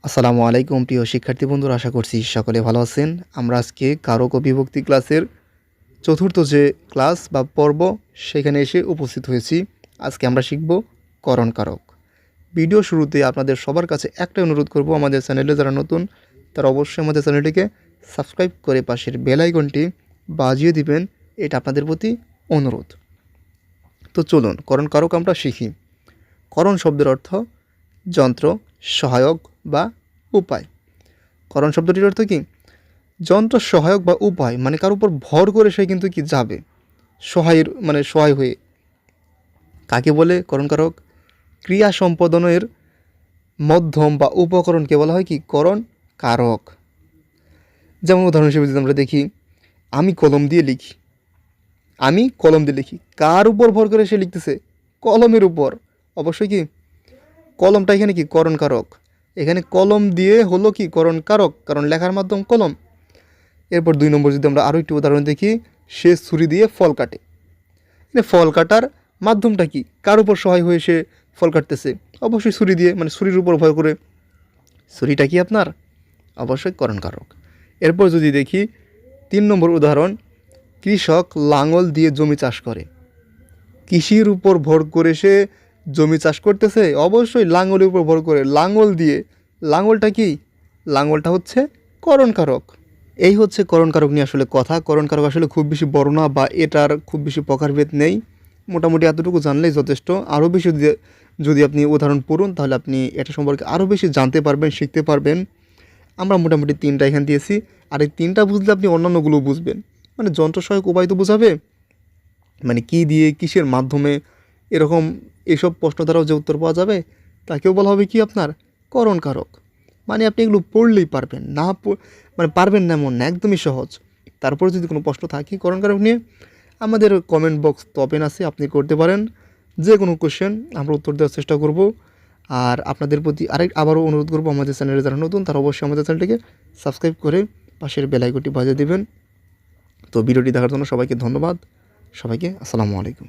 আসসালামু আলাইকুম প্রিয় শিক্ষার্থী বন্ধুরা, আশা করছি সকলে ভালো আছেন। আমরা আজকে কারক ও বিভক্তি ক্লাসের চতুর্থ যে ক্লাস বা পর্ব সেখানে এসে উপস্থিত হয়েছি। আজকে আমরা শিখব করণ কারক। ভিডিও শুরুতে আপনাদের সবার কাছে একটা অনুরোধ করব, আমাদের চ্যানেলে যারা নতুন তারা অবশ্যই আমাদের চ্যানেলটিকে সাবস্ক্রাইব করে পাশের বেল আইকনটি বাজিয়ে দিবেন, এটা আপনাদের প্রতি অনুরোধ। তো চলুন করণ কারক আমরা শিখি। করণ শব্দের অর্থ যন্ত্র, সহায়ক বা উপায়। করণ শব্দটির অর্থ কি? যন্ত্র, সহায়ক বা উপায়, মানে কার উপর ভর করে সে কিন্তু কি যাবে, সহায় হয়ে। কাকে বলে করণ কারক? ক্রিয়া সম্পাদনের মধ্যম বা উপকরণকে বলা হয় কি করণ কারক। যেমন উদাহরণ হিসেবে যদি আমরা দেখি, আমি কলম দিয়ে লিখি। আমি কলম দিয়ে লিখি, কার উপর ভর করে সে লিখতেছে? কলমের উপর। অবশ্যই কি কলমটা এখানে কি করণ কারক। এখানে কলম দিয়ে হলো কি করণ কারক, কারণ লেখার মাধ্যম কলম। এরপর 2 নম্বর যদি আমরা আরও একটি উদাহরণ দেখি, সে ছুরি দিয়ে ফল কাটে। মানে ফল কাটার মাধ্যমটা কি, কার উপর সহায় হয়ে সে ফল কাটতেছে? অবশ্যই ছুরি দিয়ে, মানে ছুরির উপর ভর করে। ছুরিটা কি আপনার? অবশ্যই করণ কারক। এরপর যদি দেখি 3 নম্বর উদাহরণ, কৃষক লাঙল দিয়ে জমি চাষ করে। কৃষির উপর ভর করে সে জমি চাষ করতেছে, অবশ্যই লাঙলের উপর ভর করে, লাঙল দিয়ে। লাঙলটা কি? লাঙলটা হচ্ছে করণ কারক। এই হচ্ছে করণ কারক নিয়ে আসলে কথা। করণ কারক আসলে খুব বেশি বড় না, বা এটার খুব বেশি প্রকারভেদ নেই। মোটামুটি এতটুকু জানলেই যথেষ্ট। আরও বেশি যদি আপনি উদাহরণ পড়ুন, তাহলে আপনি এটা সম্পর্কে আরও বেশি জানতে পারবেন, শিখতে পারবেন। আমরা মোটামুটি 3টা এখানে দিয়েছি, আর এই 3টা বুঝলে আপনি অন্যান্যগুলো বুঝবেন। মানে যন্ত্র সহায়ক উপায় তো বোঝাবে, মানে কী দিয়ে, কিসের মাধ্যমে, এরকম এইসব প্রশ্ন দ্বারাও যে উত্তর পাওয়া যাবে, তাকেও বলা হবে কি আপনার করণ কারক। মানে আপনি এগুলো পড়লেই পারবেন, মানে পারবেন না এমন না, একদমই সহজ। তারপরে যদি কোনো প্রশ্ন থাকে করণ কারক নিয়ে, আমাদের কমেন্ট বক্স তো ওপেন আছে, আপনি করতে পারেন যে কোনো কোশ্চেন, আমরা উত্তর দেওয়ার চেষ্টা করব। আর আপনাদের প্রতি আবারও অনুরোধ করব, আমাদের চ্যানেলে যারা নতুন তারা অবশ্যই আমাদের চ্যানেলটিকে সাবস্ক্রাইব করে পাশের বেল আইকনটি বাজিয়ে দেবেন। তো ভিডিওটি দেখার জন্য সবাইকে ধন্যবাদ। সবাইকে আসসালামু আলাইকুম।